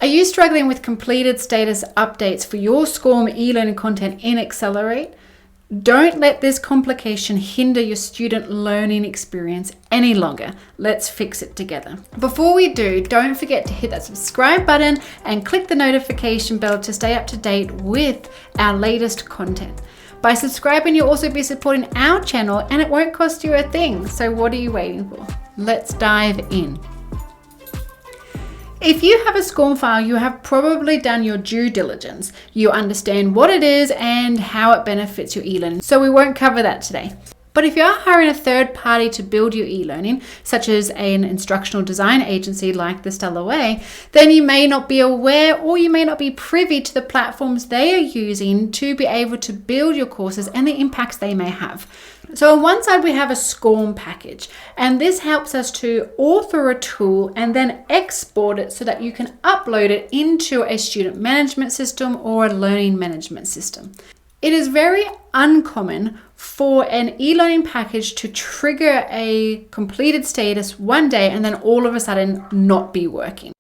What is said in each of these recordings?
Are you struggling with completed status updates for your Scorm e-learning content in aXcelerate? Don't let this complication hinder your student learning experience any longer. Let's fix it together. Before we do, don't forget to hit that subscribe button and click the notification bell to stay up to date with our latest content. By subscribing, you'll also be supporting our channel and it won't cost you a thing. So what are you waiting for? Let's dive in. If you have a Scorm file, you have probably done your due diligence. You understand what it is and how it benefits your e-learning. So we won't cover that today. But if you are hiring a third party to build your e-learning, such as an instructional design agency like the Stellar Way, then you may not be aware or you may not be privy to the platforms they are using to be able to build your courses and the impacts they may have. So on one side, we have a Scorm package, and this helps us to author a tool and then export it so that you can upload it into a student management system or a learning management system. It is very uncommon for an e-learning package to trigger a completed status one day and then all of a sudden not be working.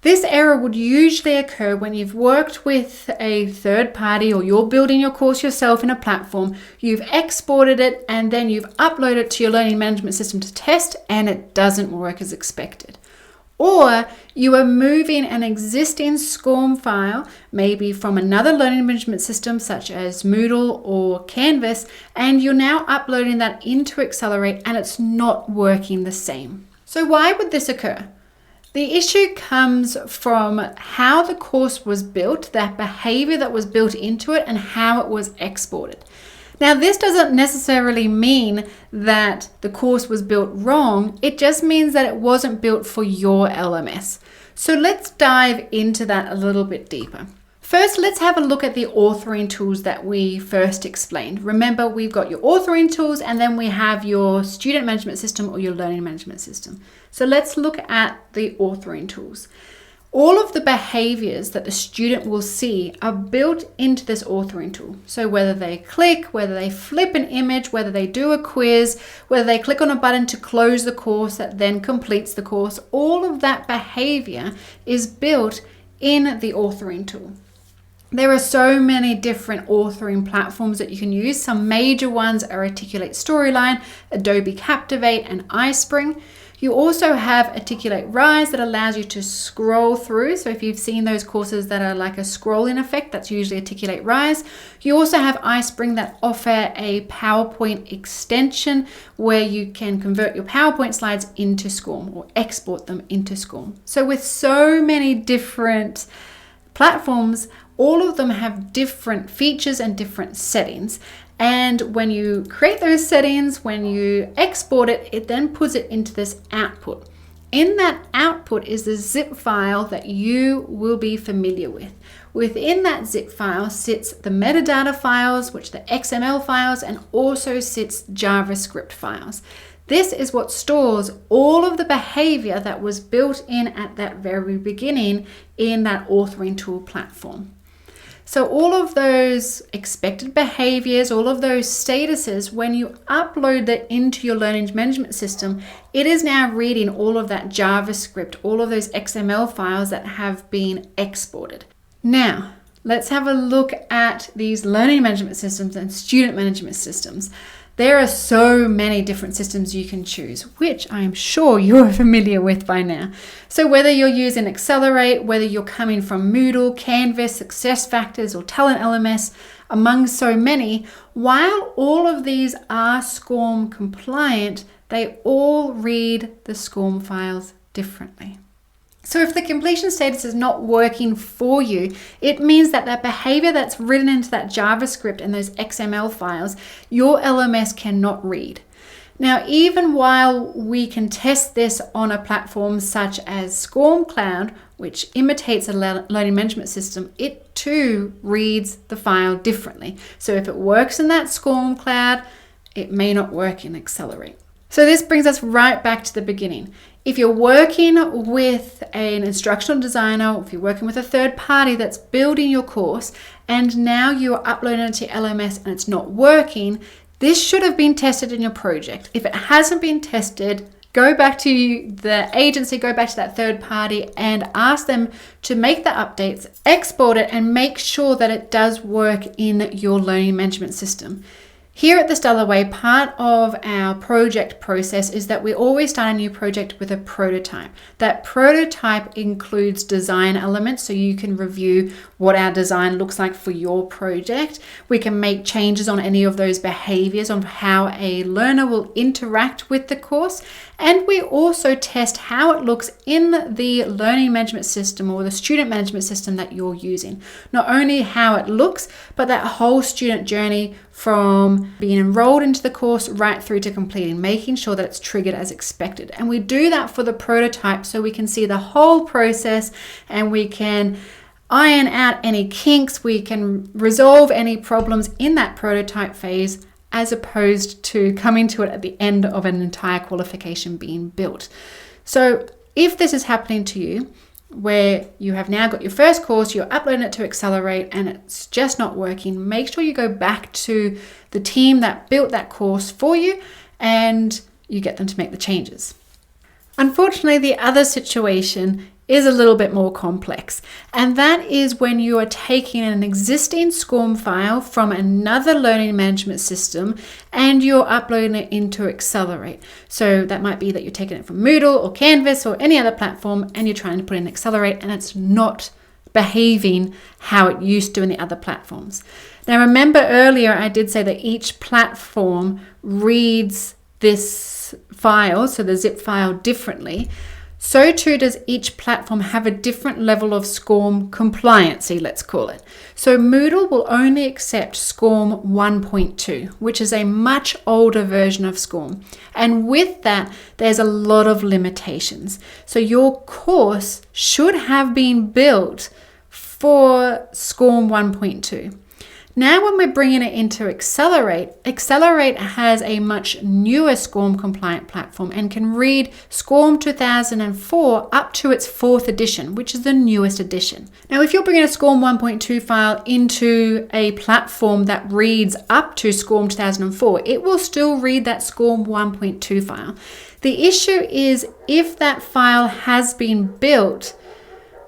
This error would usually occur when you've worked with a third party or you're building your course yourself in a platform, you've exported it and then you've uploaded it to your learning management system to test and it doesn't work as expected. Or you are moving an existing Scorm file, maybe from another learning management system such as Moodle or Canvas, and you're now uploading that into aXcelerate and it's not working the same. So why would this occur? The issue comes from how the course was built, that behavior that was built into it, and how it was exported. Now, this doesn't necessarily mean that the course was built wrong. It just means that it wasn't built for your LMS. So let's dive into that a little bit deeper. First, let's have a look at the authoring tools that we first explained. Remember, we've got your authoring tools and then we have your student management system or your learning management system. So let's look at the authoring tools. All of the behaviors that the student will see are built into this authoring tool. So whether they click, whether they flip an image, whether they do a quiz, whether they click on a button to close the course that then completes the course, all of that behavior is built in the authoring tool. There are so many different authoring platforms that you can use. Some major ones are Articulate Storyline, Adobe Captivate, and iSpring. You also have Articulate Rise that allows you to scroll through. So if you've seen those courses that are like a scrolling effect, that's usually Articulate Rise. You also have iSpring that offer a PowerPoint extension where you can convert your PowerPoint slides into Scorm or export them into Scorm. So with so many different platforms, all of them have different features and different settings. And when you create those settings, when you export it, it then puts it into this output. In that output is the zip file that you will be familiar with. Within that zip file sits the metadata files, which are the XML files, and also sits JavaScript files. This is what stores all of the behavior that was built in at that very beginning in that authoring tool platform. So all of those expected behaviors, all of those statuses, when you upload that into your learning management system, it is now reading all of that JavaScript, all of those XML files that have been exported. Now, let's have a look at these learning management systems and student management systems. There are so many different systems you can choose, which I am sure you're familiar with by now. So whether you're using aXcelerate, whether you're coming from Moodle, Canvas, SuccessFactors, or Talent LMS, among so many, while all of these are Scorm compliant, they all read the Scorm files differently. So if the completion status is not working for you, it means that that behavior that's written into that JavaScript and those XML files, your LMS cannot read. Now, even while we can test this on a platform such as Scorm Cloud, which imitates a learning management system, it too reads the file differently. So if it works in that Scorm Cloud, it may not work in aXcelerate. So this brings us right back to the beginning. If you're working with an instructional designer, or if you're working with a third party that's building your course, and now you're uploading it to LMS and it's not working, this should have been tested in your project. If it hasn't been tested, go back to the agency, go back to that third party and ask them to make the updates, export it, and make sure that it does work in your learning management system. Here at the Stellar Way, part of our project process is that we always start a new project with a prototype. That prototype includes design elements, so you can review what our design looks like for your project. We can make changes on any of those behaviors, on how a learner will interact with the course. And we also test how it looks in the learning management system or the student management system that you're using. Not only how it looks, but that whole student journey from being enrolled into the course right through to completing, making sure that it's triggered as expected. And we do that for the prototype so we can see the whole process and we can iron out any kinks, we can resolve any problems in that prototype phase, as opposed to coming to it at the end of an entire qualification being built. So if this is happening to you, where you have now got your first course, you're uploading it to aXcelerate and it's just not working, make sure you go back to the team that built that course for you and you get them to make the changes. Unfortunately, the other situation is a little bit more complex, and that is when you are taking an existing Scorm file from another learning management system and you're uploading it into aXcelerate. So that might be that you're taking it from Moodle or Canvas or any other platform and you're trying to put in aXcelerate and it's not behaving how it used to in the other platforms. Now remember earlier I did say that each platform reads this file, so the zip file, differently. So too does each platform have a different level of Scorm compliancy, let's call it. So Moodle will only accept Scorm 1.2, which is a much older version of Scorm. And with that, there's a lot of limitations. So your course should have been built for Scorm 1.2. Now when we're bringing it into aXcelerate, aXcelerate has a much newer Scorm compliant platform and can read Scorm 2004 up to its 4th edition, which is the newest edition. Now if you're bringing a Scorm 1.2 file into a platform that reads up to Scorm 2004, it will still read that Scorm 1.2 file. The issue is if that file has been built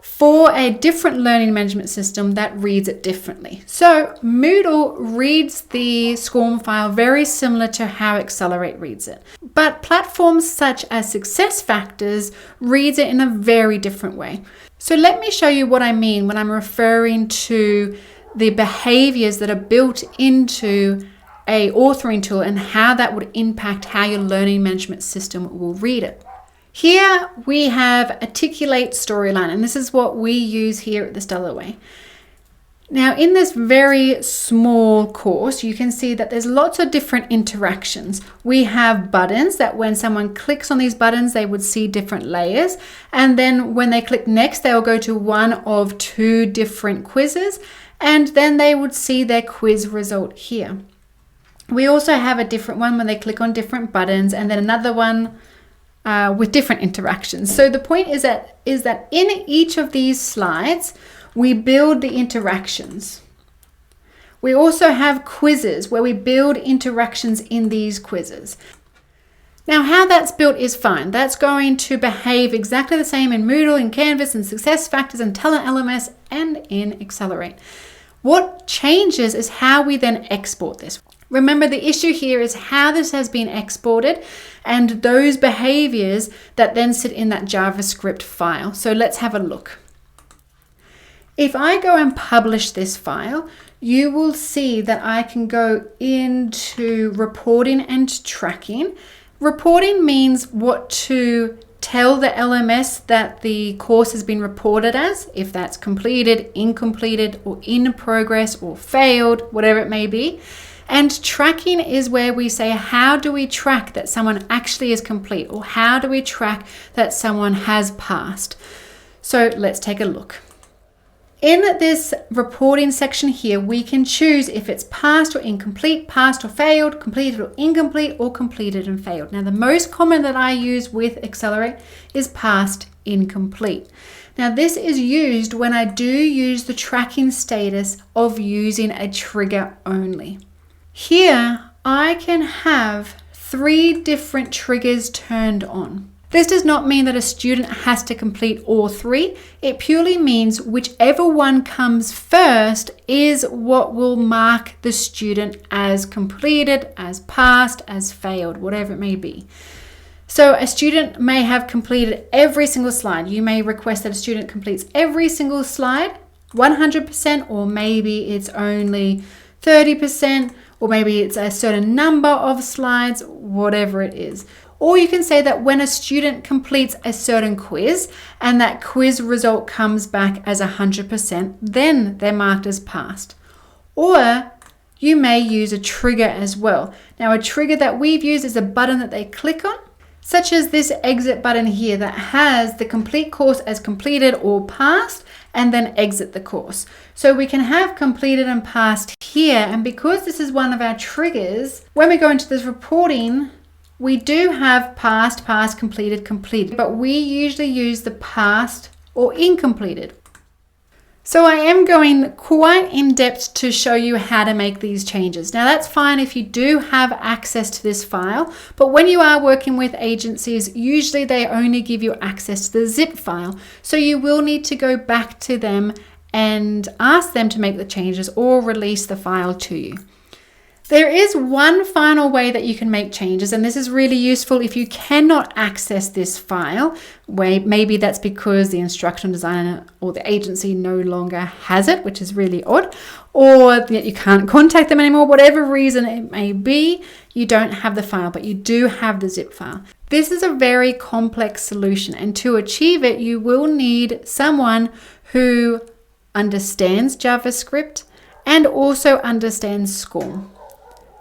for a different learning management system that reads it differently. So Moodle reads the Scorm file very similar to how aXcelerate reads it. But platforms such as SuccessFactors reads it in a very different way. So let me show you what I mean when I'm referring to the behaviors that are built into a authoring tool and how that would impact how your learning management system will read it. Here we have aXcelerate Storyline, and this is what we use here at the Stellar Way. Now in this very small course, you can see that there's lots of different interactions. We have buttons that when someone clicks on these buttons, they would see different layers. And then when they click next, they will go to one of 2 different quizzes, and then they would see their quiz result here. We also have a different one when they click on different buttons, and then another one with different interactions. So the point is that in each of these slides, we build the interactions. We also have quizzes where we build interactions in these quizzes. Now how that's built is fine. That's going to behave exactly the same in Moodle, in Canvas, and SuccessFactors, and Talent LMS, and in aXcelerate. What changes is how we then export this. Remember, the issue here is how this has been exported and those behaviors that then sit in that JavaScript file. So let's have a look. If I go and publish this file, you will see that I can go into reporting and tracking. Reporting means what to tell the LMS that the course has been reported as, if that's completed, incompleted, or in progress, or failed, whatever it may be. And tracking is where we say, how do we track that someone actually is complete, or how do we track that someone has passed? So let's take a look. In this reporting section here, we can choose if it's passed or incomplete, passed or failed, completed or incomplete, or completed and failed. Now, the most common that I use with aXcelerate is passed, incomplete. Now, this is used when I do use the tracking status of using a trigger only. Here, I can have 3 different triggers turned on. This does not mean that a student has to complete all 3. It purely means whichever one comes first is what will mark the student as completed, as passed, as failed, whatever it may be. So a student may have completed every single slide. You may request that a student completes every single slide 100%, or maybe it's only 30%, or maybe it's a certain number of slides, whatever it is. Or you can say that when a student completes a certain quiz and that quiz result comes back as 100%, then they're marked as passed. Or you may use a trigger as well. Now, a trigger that we've used is a button that they click on, such as this exit button here that has the complete course as completed or passed, and then exit the course. So we can have completed and passed here. And because this is one of our triggers, when we go into this reporting, we do have passed, passed, completed, completed, but we usually use the passed or incompleted. So I am going quite in depth to show you how to make these changes. Now that's fine if you do have access to this file, but when you are working with agencies, usually they only give you access to the zip file. So you will need to go back to them and ask them to make the changes or release the file to you. There is one final way that you can make changes, and this is really useful if you cannot access this file. Maybe that's because the instructional designer or the agency no longer has it, which is really odd, or that you can't contact them anymore, whatever reason it may be, you don't have the file, but you do have the zip file. This is a very complex solution, and to achieve it, you will need someone who understands JavaScript and also understands Scorm.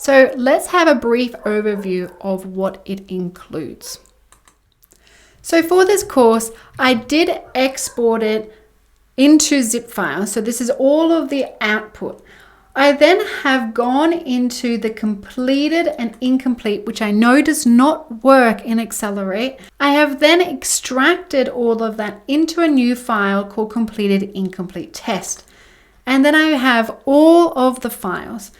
So let's have a brief overview of what it includes. So for this course, I did export it into zip file. So this is all of the output. I then have gone into the completed and incomplete, which I know does not work in aXcelerate. I have then extracted all of that into a new file called completed incomplete test. And then I have all of the files.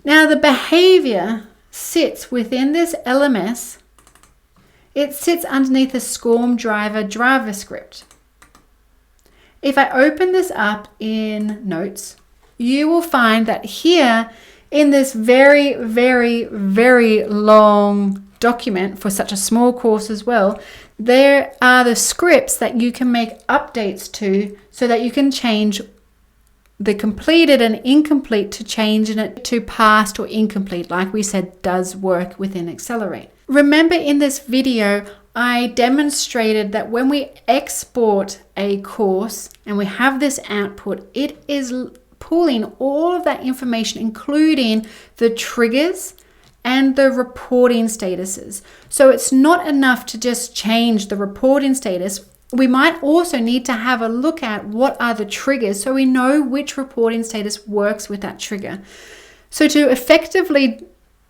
Now the behavior sits within this LMS. It sits underneath the Scorm driver JavaScript. If I open this up in Notes, you will find that here in this very, very, very long document for such a small course as well, there are the scripts that you can make updates to so that you can change the completed and incomplete to change it to passed or incomplete, like we said, does work within aXcelerate. Remember in this video, I demonstrated that when we export a course and we have this output, it is pulling all of that information, including the triggers and the reporting statuses. So it's not enough to just change the reporting status. We might also need to have a look at what are the triggers so we know which reporting status works with that trigger. So to effectively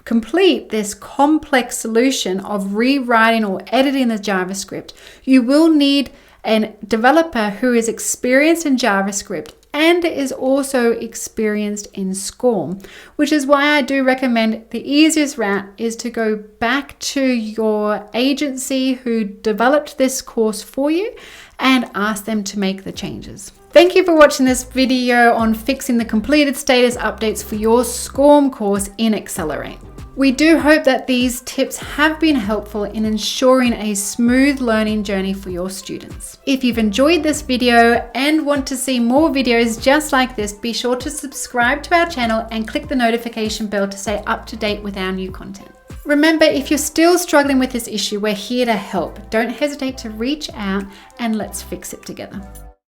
complete this complex solution of rewriting or editing the JavaScript, you will need a developer who is experienced in JavaScript and is also experienced in Scorm, which is why I do recommend the easiest route is to go back to your agency who developed this course for you and ask them to make the changes. Thank you for watching this video on fixing the completed status updates for your Scorm course in aXcelerate. We do hope that these tips have been helpful in ensuring a smooth learning journey for your students. If you've enjoyed this video and want to see more videos just like this, be sure to subscribe to our channel and click the notification bell to stay up to date with our new content. Remember, if you're still struggling with this issue, we're here to help. Don't hesitate to reach out and let's fix it together.